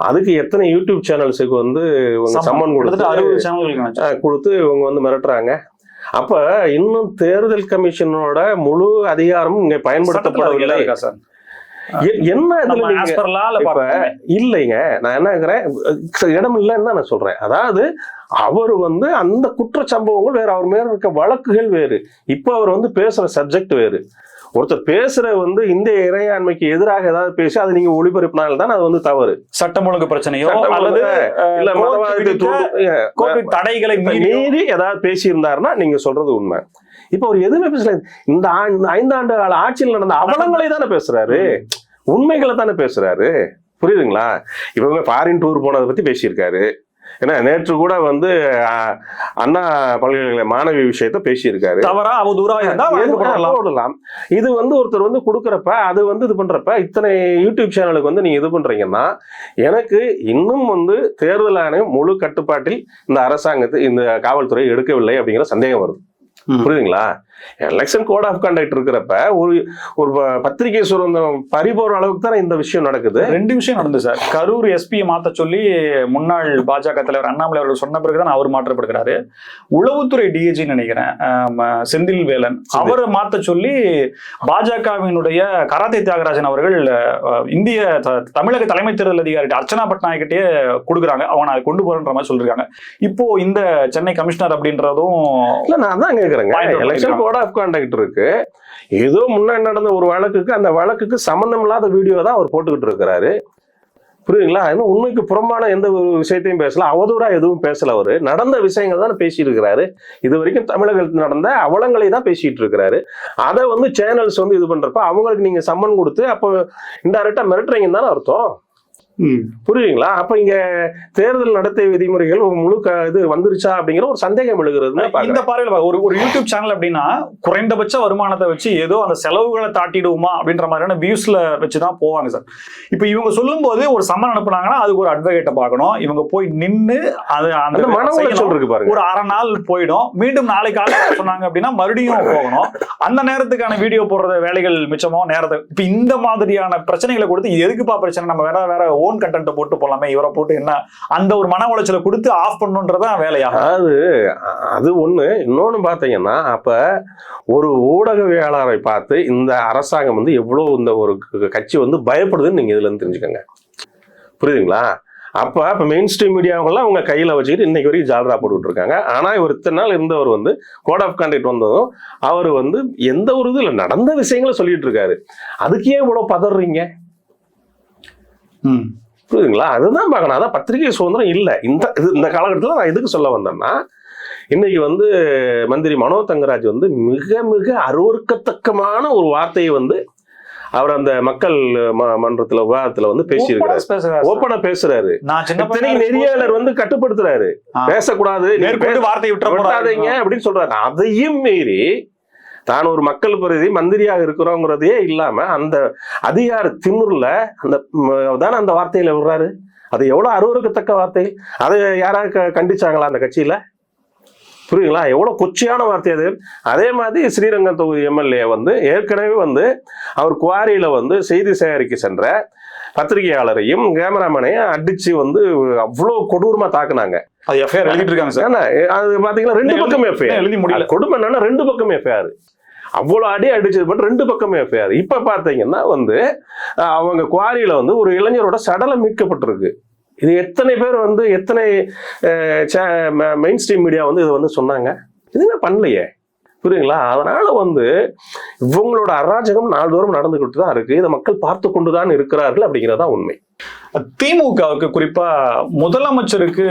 அதுக்கு எத்தனை யூடியூப் சேனல்ஸுக்கு வந்து சம்மன் கொடுத்து இவங்க வந்து மிரட்டுறாங்க. அப்ப இன்னும் தேர்தல் கமிஷனோட முழு அதிகாரமும் இங்க பயன்படுத்தப்படவில்லை. என்ன இல்லைங்க, நான் என்ன இடம் இல்லைன்னு தான் நான் சொல்றேன். அதாவது அவர் வந்து அந்த குற்ற சம்பவங்கள் வேறு, அவர் மேல இருக்க வழக்குகள் வேறு, இப்ப அவர் வந்து பேசுற சப்ஜெக்ட் வேறு. ஒருத்தர் பேசுற வந்து இந்திய இறையாண்மைக்கு எதிராக ஏதாவது பேசி அதை நீங்க ஒளிபரப்பினால தான் அது வந்து தவறு. சட்டம் ஒழுங்கு பிரச்சனையோ அல்லது இல்ல மதவாதத்தை தடைகளை மீறி ஏதாவது பேசி இருந்தாருன்னா நீங்க சொல்றது உண்மை. இப்ப அவர் எதுவுமே பேசல. இந்த 5 ஆண்டு கால ஆட்சியில் நடந்த அவலங்களை தானே பேசுறாரு, உண்மைகளை தானே பேசுறாரு. புரியுதுங்களா? இப்ப ஃபாரின் டூர் போனதை பத்தி பேசியிருக்காரு. ஏன்னா நேற்று கூட வந்து அண்ணா பல்கலைக்கழக மாணவி விஷயத்த பேசியிருக்காரு. போடலாம். இது வந்து ஒருத்தர் வந்து கொடுக்குறப்ப, அது வந்து இது பண்றப்ப, இத்தனை யூடியூப் சேனலுக்கு வந்து நீங்க இது பண்றீங்கன்னா, எனக்கு இன்னும் வந்து தேர்தல் ஆணையம் முழு கட்டுப்பாட்டில் இந்த அரசாங்கத்தை, இந்த காவல்துறை எடுக்கவில்லை அப்படிங்கிற சந்தேகம் வருது. புரியுதுங்களா? எலெக்ஷன் கோட் ஆஃப் கான்டக்ட் இருக்கிறப்ப ஒரு பத்திரிகை சுதந்திரம் பறிபோற அளவுக்கு தான் இந்த விஷயம் நடக்குது. 2 விஷயம் நடந்து சார். கரூர் எஸ்பியை மாத்த சொல்லி முன்னாள் பாஜக தலைவர் அண்ணாமலை அவர்கள் சொன்ன பிறகுதான் அவர் மாற்றப்படுகிறாரு. உளவுத்துறை டிஐஜி நினைக்கிறேன் செந்தில் வேலன், அவரை மாத்த சொல்லி பாஜகவினுடைய கராத்தே தியாகராஜன் அவர்கள் இந்திய தமிழக தலைமை தேர்தல் அதிகாரி அர்ச்சனா பட்நாயக்கிட்டே கொடுக்குறாங்க, அவனை அதை கொண்டு போறன்ற மாதிரி சொல்லிருக்காங்க. இப்போ இந்த சென்னை கமிஷனர் அப்படின்றதும் நான் தான் கேட்கிறேங்க. எலெக்ஷன் கோட் ஆஃப் கான்டக்ட் இருக்கு, ஏதோ முன்னாடி நடந்த ஒரு வழக்குக்கு, அந்த வழக்குக்கு சம்பந்தம் இல்லாத வீடியோ தான் அவர் போட்டுக்கிட்டு இருக்கிறாரு. புரியுதுங்களா? இன்னும் உண்மைக்கு புறம்பான எந்த ஒரு விஷயத்தையும் பேசல, அவதூறா எதுவும் பேசல. அவரு நடந்த விஷயங்கள் தான் பேசிட்டு இருக்கிறாரு. இது வரைக்கும் தமிழகத்தில் நடந்த அவலங்களை தான் பேசிட்டு இருக்கிறாரு. அதை வந்து சேனல்ஸ் வந்து இது பண்றப்ப அவங்களுக்கு நீங்க சம்மன் கொடுத்து அப்போ இன்டைரக்டா மிரட்டுறீங்கன்னு தானே அர்த்தம். புரியுங்களா? அப்ப இங்க தேர்தல் நடத்தை விதிமுறைகள் முழு இது வந்துருச்சா அப்படிங்கிற ஒரு சந்தேகம் எழுகிறது. இந்த பார்வையில ஒரு யூடியூப் சேனல் அப்படின்னா குறைந்தபட்ச வருமானத்தை வச்சு ஏதோ அந்த செலவுகளை தாட்டிடுவோமா அப்படின்ற மாதிரியான வியூஸ்ல வச்சுதான் போவாங்க சார். இப்ப இவங்க சொல்லும் போது ஒரு சம்மன் அனுப்புனாங்கன்னா அதுக்கு ஒரு அட்வொகேட்டை பார்க்கணும், இவங்க போய் நின்று அது அந்த மன உளைச்சல் இருக்கு பாருங்க. ஒரு அரை நாள் போயிடும், மீண்டும் நாளைக்கு காலையில் சொன்னாங்க அப்படின்னா மறுபடியும் போகணும். அந்த நேரத்துக்கான வீடியோ போடுற வேலைகள் மிச்சமோ நேரத்தை. இப்ப இந்த மாதிரியான பிரச்சனைகளை கொடுத்து எதுக்குப்பா பிரச்சனை, நம்ம வேற ஓன் கண்டென்ட் போட்டு போலாமே, இவரை போட்டு என்ன அந்த ஒரு மன உளைச்சலை கொடுத்து ஆஃப் பண்ணுன்றதான் வேலையா? அது ஒண்ணு. இன்னொன்னு பாத்தீங்கன்னா அப்ப ஒரு ஊடகவியலாளரை பார்த்து இந்த அரசாங்கம் வந்து எவ்வளவு இந்த ஒரு கட்சி வந்து பயப்படுதுன்னு நீங்க இதுல இருந்து தெரிஞ்சுக்கோங்க. புரியுதுங்களா? அப்ப மெயின் ஸ்ட்ரீம் மீடியாவெல்லாம் அவங்க கையில வச்சுக்கிட்டு இன்னைக்கு வரைக்கும் ஜாலரா போட்டுட்டு இருக்காங்க. ஆனா இவர் இத்தனை நாள் இருந்தவர் வந்து கோட் ஆஃப் கான்டக்ட் வந்ததும் அவர் வந்து எந்த ஒரு இது இல்லை, நடந்த விஷயங்களை சொல்லிட்டு இருக்காரு. அதுக்கு ஏன் இவ்வளவு பதறீங்க? புரியுதுங்களா? அதுதான் பார்க்கணும். அதான் பத்திரிகை சுதந்திரம் இல்லை இந்த காலகட்டத்தில். நான் எதுக்கு சொல்ல வந்தேன்னா, இன்னைக்கு வந்து மந்திரி மனோ தங்கராஜ் வந்து மிக மிக அருவருக்கத்தக்கமான ஒரு வார்த்தையை வந்து அவர் அந்த மக்கள் மன்றத்துல விவாதத்துல வந்து பேசியிருக்கிறாரு. ஓப்பனா பேசுறாரு. நெறியாளர் வந்து கட்டுப்படுத்துறாரு, பேசக்கூடாது, வார்த்தை விட்டுறாதீங்க அப்படின்னு சொல்றாரு. அதையும் மீறி தான் ஒரு மக்கள் பிரதி மந்திரியாக இருக்கிறோங்கிறதே இல்லாம அந்த அதிகார திமிர்ல அந்த வார்த்தையில விடுறாரு. அது எவ்வளவு அருவருக்கத்தக்க வார்த்தை. அதை யாராவது கண்டிச்சாங்களா அந்த கட்சியில? புரியுங்களா? எவ்வளவு கொச்சையான வார்த்தை அது. அதே மாதிரி ஸ்ரீரங்கம் தொகுதி எம்எல்ஏ வந்து ஏற்கனவே வந்து அவர் குவாரியில வந்து செய்தி சேகரிக்க சென்ற பத்திரிகையாளரையும் கேமராமேனையும் அடிச்சு வந்து அவ்வளவு கொடூரமா தாக்குனாங்க. அது பாத்தீங்கன்னா ரெண்டு பக்கம் எஃப்ஐஆர். கொடுமை என்னன்னா ரெண்டு பக்கம் எஃப்ஐஆர். அவ்வளவு அடி அடிச்சது பட் ரெண்டு பக்கமே எஃப்ஐஆர். இப்ப பாத்தீங்கன்னா வந்து அவங்க குவாரியில வந்து ஒரு இளைஞரோட சடலம் மீட்கப்பட்டிருக்கு. இது எத்தனை பேர் வந்து எத்தனை மெயின் ஸ்ட்ரீம் மீடியா வந்து இதை வந்து சொன்னாங்க? இதுவே பண்ணலையே. புரியுங்களா? அதனால வந்து இவங்களோட அராஜகம் நாள்தோறும் நடந்துகிட்டு தான் இருக்கு. இதை மக்கள் பார்த்து கொண்டுதான் இருக்கிறார்கள் அப்படிங்கிறதா உண்மை. திமுகவுக்கு குறிப்பா முதலமைச்சருக்கு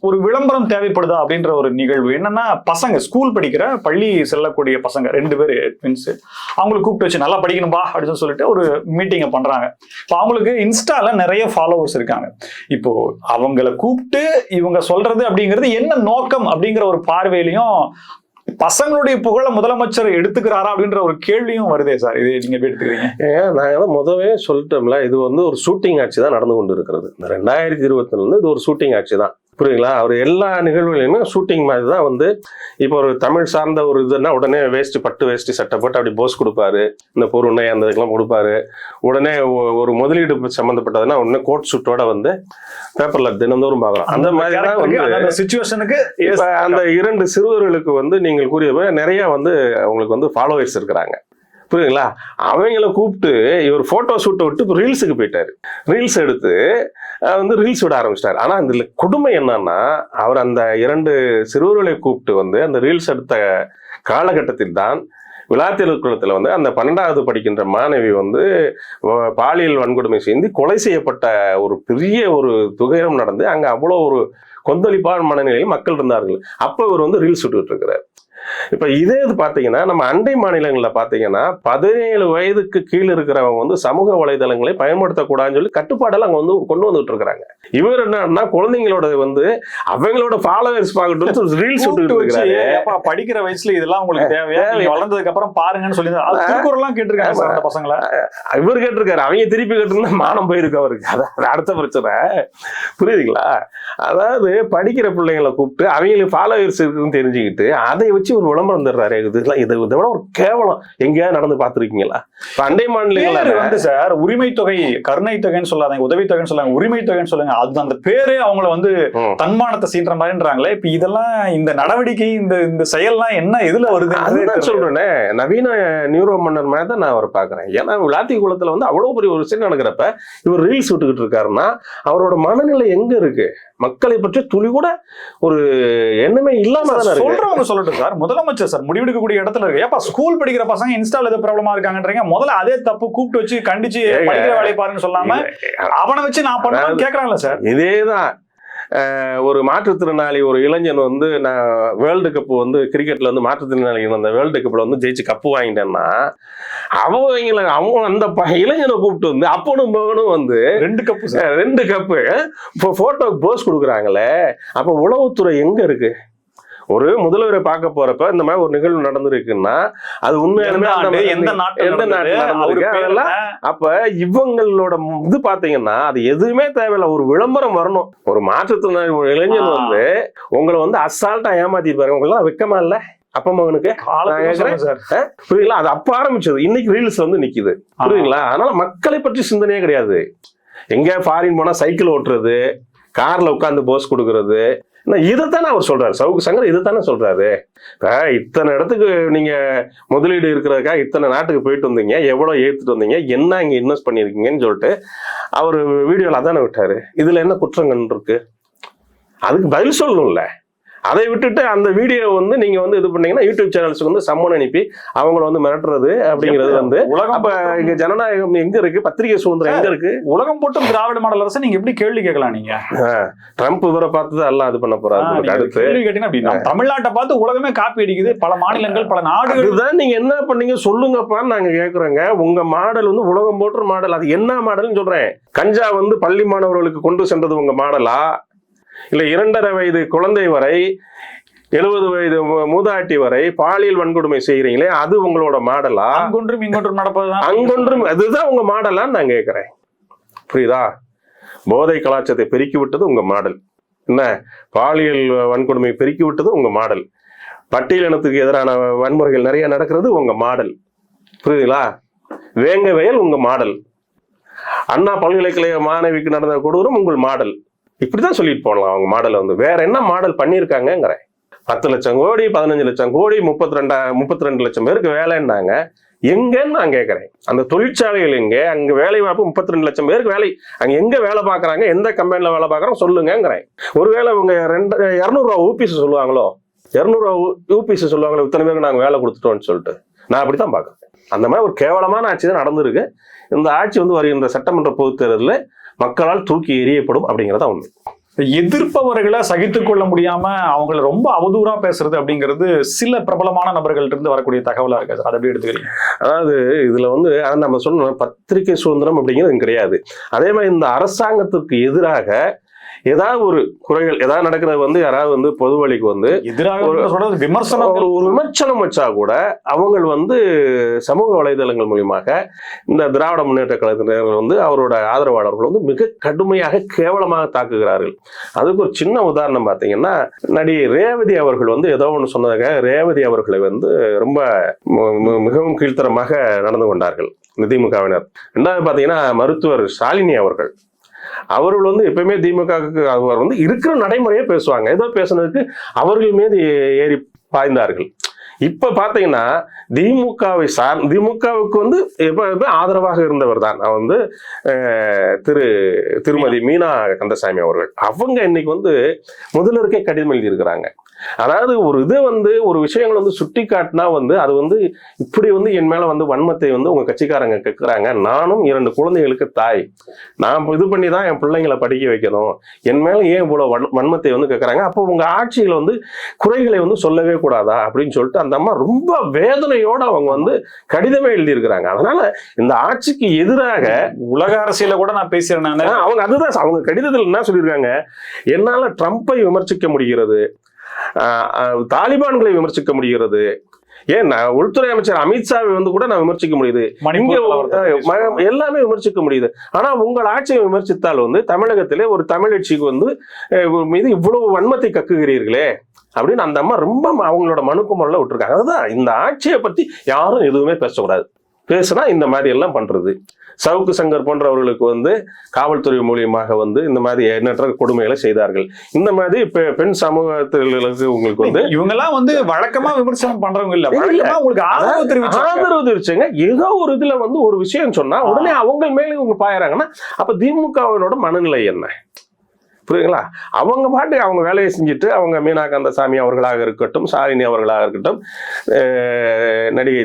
ஒரு விளம்பரம் தேவைப்படுதா அப்படின்ற ஒரு நிகழ்வு என்னன்னா, பசங்க ஸ்கூல் படிக்கிற பள்ளி செல்லக்கூடிய பசங்க 2 பேர் ட்வின்ஸ், அவங்களை கூப்பிட்டு வச்சு நல்லா படிக்கணும்பா அப்படின்னு சொல்லிட்டு ஒரு மீட்டிங்கை பண்றாங்க. இப்போ அவங்களுக்கு இன்ஸ்டால நிறைய ஃபாலோவர்ஸ் இருக்காங்க. இப்போ அவங்களை கூப்பிட்டு இவங்க சொல்றது அப்படிங்கிறது என்ன நோக்கம் அப்படிங்கிற ஒரு பார்வையிலையும் பசங்களுடைய புகழ முதலமைச்சர் எடுத்துக்கிறாரா அப்படின்ற ஒரு கேள்வியும் வருதே சார். இது நீங்க எப்படி எடுத்துக்கிறீங்க? நான் முதவே சொல்லிட்டோம்ல, இது வந்து ஒரு ஷூட்டிங் ஆட்சி தான் நடந்து கொண்டு இருக்கிறது. இந்த 2021 இது ஒரு ஷூட்டிங் ஆட்சி தான். புரியுங்களா? அவர் எல்லா நிகழ்வுகளையுமே ஷூட்டிங் மாதிரி தான் வந்து இப்போ ஒரு தமிழ் சார்ந்த ஒரு இதுன்னா உடனே பட்டு வேஷ்டி சட்டை போட்டு அப்படி போஸ் கொடுப்பாரு, இந்த பொருணை அந்த இதுக்கெல்லாம் கொடுப்பாரு. உடனே ஒரு முதலீடு சம்மந்தப்பட்டதுன்னா உடனே கோட் சூட்டோட வந்து பேப்பர்ல தினந்தோறும் பார்க்கலாம். அந்த மாதிரி தான் வந்து சிச்சுவேஷனுக்கு அந்த 2 சிறுவர்களுக்கு வந்து நீங்கள் கூறிய நிறைய வந்து அவங்களுக்கு வந்து ஃபாலோவர்ஸ் இருக்கிறாங்க. புரியுதுங்களா? அவங்கள கூப்பிட்டு இவர் போட்டோ ஷூட்டை விட்டு இப்போ ரீல்ஸுக்கு போயிட்டாரு. ரீல்ஸ் எடுத்து வந்து ரீல்ஸ் விட ஆரம்பிச்சிட்டாரு. ஆனா இதுல கொடுமை என்னன்னா, அவர் அந்த 2 சிறுவர்களை கூப்பிட்டு வந்து அந்த ரீல்ஸ் எடுத்த காலகட்டத்தில் தான் விளாத்திருக்குளத்துல வந்து அந்த 12வது படிக்கின்ற மாணவி வந்து பாலியல் வன்கொடுமை செய்து கொலை செய்யப்பட்ட ஒரு பெரிய ஒரு துயரம் நடந்து அங்க அவ்வளவு ஒரு கொந்தளிப்பான மனநிலையில் மக்கள் இருந்தார்கள். அப்ப இவர் வந்து ரீல்ஸ் விட்டுட்டு இருக்கிறார். இப்ப இதே இது பாத்தீங்கன்னா நம்ம அண்டை மாநிலங்கள்ல பாத்தீங்கன்னா 17 வயதுக்கு கீழே இருக்கிறவங்க வந்து சமூக வலைதளங்களை பயன்படுத்தக்கூடாதுன்னு சொல்லி கட்டுப்பாடெல்லாம் அங்க வந்து கொண்டு வந்துட்டு இருக்காங்க. இவர் என்னன்னா குழந்தைங்களோட வந்து அவங்களோட ஃபாலோவர்ஸ் பார்க்கட்டும் ரீல்ஸ் விட்டுட்டு இருக்காரு. படிக்கிற வயசுல இதெல்லாம் உங்களுக்கு தேவையா? வளர்ந்ததுக்கு அப்புறம் பாருங்கன்னு சொல்லி திருக்குறள்லாம் கேட்டிருக்காங்க பசங்களை. இவர் கேட்டிருக்காரு, அவங்க திருப்பி கேட்டிருந்தா மானம் போயிருக்கு அவருக்கு. அதாவது அடுத்த பிரச்சனை. புரியுதுங்களா? அதாவது படிக்கிற பிள்ளைங்களை கூப்பிட்டு அவங்களுக்கு ஃபாலோவர்ஸ் இருக்குன்னு தெரிஞ்சுக்கிட்டு அதை வச்சு ஒரு விளம்பரம் தர்றாரு. இதை விட ஒரு கேவலம் எங்கேயாவது நடந்து பார்த்துருக்கீங்களா? அண்டை மாநிலங்கள் வந்து சார் உரிமை தொகை, கருணை தொகைன்னு சொல்லாதீங்க, உதவி தொகைன்னு சொல்லாங்க, உரிமை தொகைன்னு சொல்லுங்க. அது அந்த பேரே அவங்கள வந்து தன்மானத்தை சீன்ற மாதிரின்றாங்களே. இப்ப இதெல்லாம் இந்த நடவடிக்கை இந்த செயல்லாம் என்ன எதுல வருது சொல்றேனே, நவீன நியூரோ மன்னர் மாதிரி தான் நான் அவரை பாக்குறேன். ஏன்னா விளாத்தி குளத்துல வந்து அவ்வளவு பெரிய ஒரு விஷயம் நடக்கிறப்ப இவர் ரீல்ஸ் விட்டுக்கிட்டு இருக்காருன்னா அவரோட மனநிலை எங்க இருக்கு? மக்களை பற்றி துளி கூட ஒரு எண்ணமே இல்லாம சொல்றவங்க சொல்லட்டும் சார். முதலமைச்சர் சார் முடிவெடுக்கக்கூடிய இடத்துல இருக்கு. ஏப்பா ஸ்கூல் படிக்கிற பசங்க இன்ஸ்டால எது ப்ராப்ளமா இருக்காங்கன்றீங்க. முதல்ல அதே தப்பு கூப்பிட்டு வச்சு கண்டிச்சு படிக்கிற வேலையை பாருன்னு சொல்லாம அவனை வச்சு நான் பண்ணுவேன்னு கேக்குறாங்கல்ல சார். இதேதான் ஒரு மாற்றுத்திறனாளி ஒரு இளைஞன் வந்து நான் வேர்ல்டு கப் வந்து கிரிக்கெட்ல வந்து மாற்றுத்திறனாளி அந்த வேர்ல்டு கப்ல வந்து ஜெயிச்சு கப்பு வாங்கிட்டேன்னா அவன் அந்த இளைஞனை கூப்பிட்டு வந்து அப்பனும் மகனும் வந்து 2 கப்பு இப்போ போட்டோக்கு போஸ் கொடுக்குறாங்களே, அப்ப உளவுத்துறை எங்க இருக்கு? ஒரு முதல்வரை பார்க்க போறப்ப இந்த மாதிரி ஒரு நிகழ்வு நடந்திருக்குன்னா அது உண்மையாலுமே எந்த நாட்டில் நடந்திருக்கு அதெல்லாம். அப்ப இவங்களோட இது பாத்தீங்கன்னா அது எதுவுமே தேவையில்லை, ஒரு விளம்பரம் வரணும். ஒரு மாற்றுத்திறனாளி ஒரு இளைஞன் வந்து உங்களை வந்து அசால்ட்டா ஏமாத்திட்டு பாருங்க, உங்களெல்லாம் வெக்கமா இல்ல? அப்பா மகனுக்கு புரியுங்களா? அது அப்ப ஆரம்பிச்சது, இன்னைக்கு ரீல்ஸ் வந்து நிக்குது. புரியுங்களா? அதனால மக்களை பற்றி சிந்தனையே கிடையாது. எங்க ஃபாரின் போனா சைக்கிள் ஓட்டுறது, கார்ல உட்காந்து போஸ் கொடுக்கறது, இதைத்தானே அவர் சொல்றாரு. சவுக்கு சங்கர் இதைத்தானே சொல்றாரு. இப்ப இத்தனை இடத்துக்கு நீங்க முதலீடு இருக்கிறதுக்கா இத்தனை நாட்டுக்கு போயிட்டு வந்தீங்க, எவ்வளவு ஏத்துட்டு வந்தீங்க, என்ன இங்க இன்வெஸ்ட் பண்ணிருக்கீங்கன்னு சொல்லிட்டு அவர் வீடியோல அதானே விட்டாரு. இதுல என்ன குற்றங்கள் இருக்கு? அதுக்கு பதில் சொல்லணும்ல. அதை விட்டுட்டு அந்த வீடியோ வந்து நீங்க வந்து இது பண்ணீங்கன்னா யூடியூப் சேனல்ஸ்க்கு வந்து சம்மன் அனுப்பி அவங்களை வந்து மிரட்டுறது அப்படிங்கிறது வந்து அப்ப இங்க ஜனநாயகம் எங்க இருக்கு? பத்திரிகை சுதந்திரம் எங்க இருக்கு? உலகம் போட்டும் திராவிட மாடல் அரசு நீங்க எப்படி கேள்வி கேட்கலாம்? நீங்க ட்ரம்ப் இவரை பார்த்து எல்லாம் இது பண்ண போறாரு. அடுத்து கேள்வி கேட்டீங்கன்னா தமிழ்நாட்டை பார்த்து உலகமே காப்பி அடிக்குது, பல மாநிலங்கள் பல நாடுகள் தான். நீங்க என்ன பண்ணீங்க சொல்லுங்கப்பான்னு நாங்க கேக்குறோங்க. உங்க மாடல் வந்து உலகம் போற்ற மாடல். அது என்ன மாடல்னு சொல்றேன். கஞ்சா வந்து பள்ளி மாணவர்களுக்கு கொண்டு சென்றது உங்க மாடலா? இல்ல 2.5 வயது குழந்தை வரை 70 வயது மூதாட்டி வரை பாலியல் வன்கொடுமை செய்யறீங்களே, அது உங்களோட மாடலா? அங்கொன்றும் இங்கொன்றும் நடப்பதுதான். அங்கொன்றும் அதுதான் உங்க மாடலான்னு நான் கேட்கிறேன். புரியுதா? போதை கலாச்சாரத்தை பெருக்கி விட்டது உங்க மாடல். என்ன பாலியல் வன்கொடுமை பெருக்கி விட்டது உங்க மாடல். பட்டியலினத்துக்கு எதிரான வன்முறைகள் நிறைய நடக்கிறது உங்க மாடல். புரியுதுங்களா? வேங்க வயல் உங்க மாடல். அண்ணா பல்கலைக்கழக மாணவிக்கு நடந்த கொடூரம் உங்கள் மாடல். இப்படிதான் சொல்லிட்டு போனலாம் அவங்க மாடல் வந்து. வேற என்ன மாடல் பண்ணியிருக்காங்கிறேன். 10 லட்சம் கோடி 15 லட்சம் கோடி 32 லட்சம் பேருக்கு வேலைன்னாங்க. எங்கன்னு நான் கேட்கறேன். அந்த தொழிற்சாலைகள் எங்க? அங்க வேலை வாய்ப்பு 32 லட்சம் பேருக்கு வேலை. அங்க எங்க வேலை பாக்குறாங்க? எந்த கம்பெனில வேலை பாக்குறோம் சொல்லுங்கிறேன். ஒருவேளை உங்க 200 ரூபா ஊபிசி சொல்லுவாங்களோ, 200 ரூபா ஊபிசி சொல்லுவாங்களோ, இத்தனை பேருக்கு நாங்க வேலை கொடுத்துட்டோம்னு சொல்லிட்டு நான் அப்படித்தான் பாக்குறேன். அந்த மாதிரி ஒரு கேவலமான ஆட்சி தான் நடந்திருக்கு. இந்த ஆட்சி வந்து வருகின்ற சட்டமன்ற பொதுத் தேர்தலில் மக்களால் தூக்கி எறியப்படும் அப்படிங்கிறதா உண்மை. எதிர்ப்பவர்களை சகித்துக் கொள்ள முடியாம அவங்களை ரொம்ப அவதூறா பேசுறது அப்படிங்கிறது சில பிரபலமான நபர்கள்ட்ட இருந்து வரக்கூடிய தகவலா இருக்கு. அதை எப்படி எடுத்துக்கிறீங்க? அதாவது இதுல வந்து நம்ம சொன்ன பத்திரிகை சுதந்திரம் அப்படிங்கிறது கிடையாது. அதே மாதிரி இந்த அரசாங்கத்திற்கு எதிராக ஏதாவது ஒரு குறைகள் ஏதாவது நடக்கிறது வந்து யாராவது வந்து பொது வழிக்கு வந்து எதிராக விமர்சனம் ஒரு விமர்சனம் வச்சா கூட அவங்க வந்து சமூக வலைதளங்கள் மூலியமாக இந்த திராவிட முன்னேற்ற கழகத்தினர் வந்து அவரோட ஆதரவாளர்கள் வந்து மிக கடுமையாக கேவலமாக தாக்குகிறார்கள். அதுக்கு ஒரு சின்ன உதாரணம் பார்த்தீங்கன்னா, நடிகை ரேவதி அவர்கள் வந்து ஏதோ ஒன்று சொன்னதாக ரேவதி அவர்களை வந்து ரொம்ப மிகவும் கீழ்த்தரமாக நடந்து கொண்டார்கள் திமுகவினர். ரெண்டாவது பார்த்தீங்கன்னா மருத்துவர் ஷாலினி அவர்கள் வந்து எப்பயுமே திமுகவுக்கு அவர் வந்து இருக்கிற நடைமுறையே பேசுவாங்க. ஏதோ பேசுனதுக்கு அவர்கள் மீது ஏறி பாய்ந்தார்கள். இப்ப பாத்தீங்கன்னா திமுகவுக்கு வந்து எப்ப ஆதரவாக இருந்தவர் தான் வந்து திருமதி மீனா கந்தசாமி அவர்கள். அவங்க இன்னைக்கு வந்து முதல்வருக்கே கடிதம் எழுதியிருக்கிறாங்க. அதாவது ஒரு இதை வந்து ஒரு விஷயங்கள் வந்து சுட்டி காட்டினா வந்து அது வந்து இப்படி வந்து என் மேல வந்து வன்மத்தை வந்து உங்க கட்சிக்காரங்க கேட்கிறாங்க. நானும் 2 குழந்தைகளுக்கு தாய், நான் இது பண்ணி தான் என் பிள்ளைங்களை படிக்க வைக்கணும், என் மேல ஏன் இவ்வளவு வன்மத்தை வந்து கேட்கறாங்க, அப்போ உங்க ஆட்சியில வந்து குறைகளை வந்து சொல்லவே கூடாதா அப்படின்னு சொல்லிட்டு அந்த அம்மா ரொம்ப வேதனையோட அவங்க வந்து கடிதமே எழுதியிருக்கிறாங்க. அதனால இந்த ஆட்சிக்கு எதிராக உலக அரசியல கூட நான் பேசுறேன். அவங்க அதுதான் அவங்க கடிதத்தில் என்ன சொல்லியிருக்காங்க, என்னால ட்ரம்பை விமர்சிக்க முடிகிறது, தாலிபான்களை விமர்சிக்க முடிகிறது, ஏன் உள்துறை அமைச்சர் அமித்ஷாவை வந்து கூட நான் விமர்சிக்க முடியுது, எல்லாமே விமர்சிக்க முடியுது. ஆனா உங்கள் ஆட்சியை விமர்சித்தால் வந்து தமிழகத்திலே ஒரு தமிழச்சிக்கு வந்து மீது இவ்வளவு வன்மத்தை கக்குகிறீர்களே அப்படின்னு அந்த அம்மா ரொம்ப அவங்களோட மனுக்குமல்ல விட்டுருக்காங்க. அதுதான் இந்த ஆட்சியை பத்தி யாரும் எதுவுமே பேசக்கூடாது. பேசுனா இந்த மாதிரி எல்லாம் பண்றது. சவுக்கு சங்கர் போன்றவர்களுக்கு வந்து காவல்துறை மூலியமாக வந்து இந்த மாதிரி எண்ணற்ற கொடுமைகளை செய்தார்கள். இந்த மாதிரி பெண் சமூகத்திற்கு உங்களுக்கு வந்து இவங்க எல்லாம் வந்து வழக்கமா விமர்சனம் பண்றவங்க இல்ல, உங்களுக்கு ஆதரவு தெரிவிச்சுங்க. ஏதோ ஒரு இதுல வந்து ஒரு விஷயம் சொன்னா உடனே அவங்க மேல இவங்க பாயறாங்கன்னா அப்ப திமுகவினோட மனநிலை என்ன? புரியுதுங்களா? அவங்க பாட்டு அவங்க வேலையை செஞ்சுட்டு அவங்க மீனா கந்தசாமி அவர்களாக இருக்கட்டும், ஷாலினி அவர்களாக இருக்கட்டும், நடிகை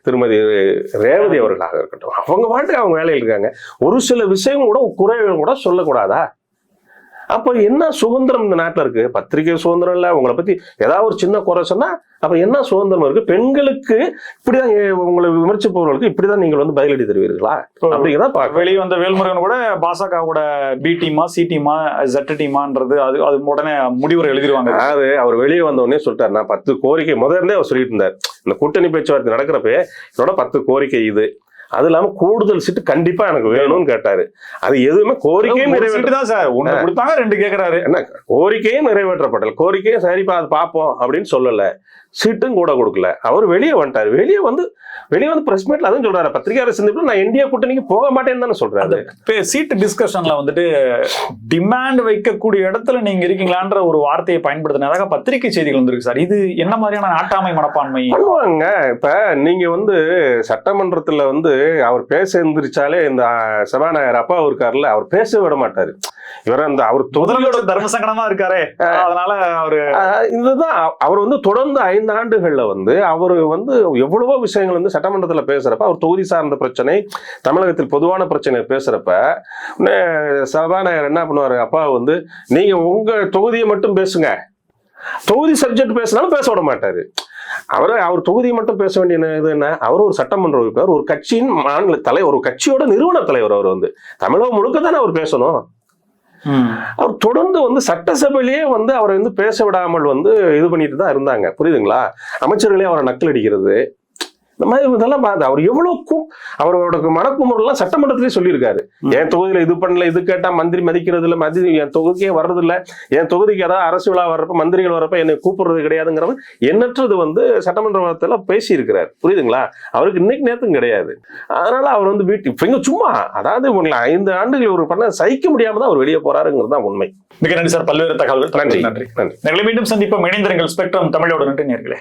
திருமதி ரேவதி அவர்களாக இருக்கட்டும், அவங்க பாட்டுக்கு அவங்க வேலையில் இருக்காங்க. ஒரு சில விஷயம் கூட குறைகள் கூட சொல்லக்கூடாதா? அப்ப என்ன சுதந்திரம் இந்த நாட்டுல இருக்கு? பத்திரிகை சுதந்திரம் இல்ல, உங்களை பத்தி ஏதாவது ஒரு சின்ன குறை சொன்னா அப்ப என்ன சுதந்திரம் இருக்கு? பெண்களுக்கு இப்படிதான், உங்களை விமர்சிப்பவர்களுக்கு இப்படிதான் நீங்கள் வந்து பதிலடி தருவீர்களா அப்படிங்கிறத வெளியே வந்த வேல்முருகன் கூட பாசகவோட பி டீமா சி டீமா ஜெட் டீமான்றது அது உடனே முடிவுரை எழுதிருவாங்க. அதாவது அவர் வெளியே வந்த உடனே சொல்லிட்டாரு, நான் 10 கோரிக்கை முதல்ல அவர் சொல்லிட்டு இருந்தார். இந்த கூட்டணி பேச்சுவார்த்தை நடக்கிறப்ப என்னோட 10 கோரிக்கை இது, அது இல்லாம கூடுதல் சீட்டு கண்டிப்பா எனக்கு வேணும்னு கேட்டாரு. அது எதுவுமே கோரிக்கையும் நிறைவேற்றதான் சார், ஒண்ணு கொடுத்தாங்க 2 கேட்கிறாரு. என்ன கோரிக்கையும் நிறைவேற்றப்படல, கோரிக்கையும் சரிப்பா அது பார்ப்போம் அப்படின்னு சொல்லல, சீட்டும் கூட கொடுக்கல. அவர் வெளியே வந்துட்டாரு. வெளியே வந்து பிரஸ் மீட்ல அதுவும் சொல்றாரு, பத்திரிகையாளர் சந்திப்புல நான் இந்தியா கூட்டணிக்கு போக மாட்டேன்னு தானே சொல்றாரு. சீட் டிஸ்கஷன்ல வந்துட்டு டிமாண்ட் வைக்கக்கூடிய இடத்துல நீங்க இருக்கீங்களான்ற ஒரு வார்த்தையை பயன்படுத்தினதாக பத்திரிகை செய்திகள் வந்திருக்கு சார். இது என்ன மாதிரியான நாட்டாமை மனப்பான்மை பண்ணுவாங்க? இப்ப நீங்க வந்து சட்டமன்றத்துல வந்து அவர் பேச எந்திரிச்சாலே இந்த சபாநாயகர் அப்பா இருக்காருல்ல, அவர் பேச விட மாட்டாரு. இவர் அந்த அவர் முதலமைச்சர் தர்ம சங்கடமா இருக்காரு, அதனால அவரு இதுதான் அவர் வந்து தொடர்ந்து 5 ஆண்டுகள்ல வந்து அவரு வந்து எவ்வளவோ விஷயங்கள் வந்து சட்டமன்றத்துல பேசுறப்ப, அவர் தொகுதி சார்ந்த பிரச்சனை, தமிழகத்தில் பொதுவான பிரச்சனை பேசுறப்ப சபாநாயகர் என்ன பண்ணுவாரு, அப்பா வந்து நீங்க உங்க தொகுதியை மட்டும் பேசுங்க, தொகுதி சப்ஜெக்ட் பேசினாலும் பேச விட மாட்டாரு. அவர் தொகுதியை மட்டும் பேச வேண்டிய இது என்ன? அவர் ஒரு சட்டமன்ற உறுப்பினர், ஒரு கட்சியின் மாநில தலைவர், ஒரு கட்சியோட நிறுவன தலைவர். அவர் வந்து தமிழகம் முழுக்க தானே அவர் பேசணும். அவர் தொடர்ந்து வந்து சட்டசபையிலேயே வந்து அவரை வந்து பேச விடாமல் வந்து இது பண்ணிட்டு தான் இருந்தாங்க. புரியுதுங்களா? அமைச்சர்களே அவரை நக்கல் அடிக்கிறது, இந்த மாதிரி இதெல்லாம் பார்த்து அவர் எவ்வளவுக்கும் அவரோட மனக்குமுறலாம் சட்டமன்றத்திலேயே சொல்லியிருக்காரு. என் தொகுதியில இது பண்ணல, இது கேட்டா மந்திரி மதிக்கிறது இல்லை, என் தொகுதிக்கே வர்றது இல்லை, என் தொகுதிக்கு ஏதாவது அரசு விழா வர்றப்ப மந்திரிகள் வர்றப்ப என்னை கூப்பிடுறது கிடையாதுங்கிறவங்க எண்ணற்றது வந்து சட்டமன்றத்தில் பேசி இருக்கிறார். புரியுதுங்களா? அவருக்கு இன்னைக்கு நேரத்தும் கிடையாது. அதனால அவர் வந்து வீட்டு சும்மா, அதாவது 5 ஆண்டுகள் ஒரு பண்ண சகிக்க முடியாம தான் அவர் வெளியே போறாருங்கிறது தான் உண்மை. மிக நன்றி சார், பல்வேறு தகவல்கள். நன்றி. நன்றி. மீண்டும் சந்திப்போம். இணைந்திருங்கள். ஸ்பெக்ட்ரம் தமிழோட நன்றி நேயர்களே.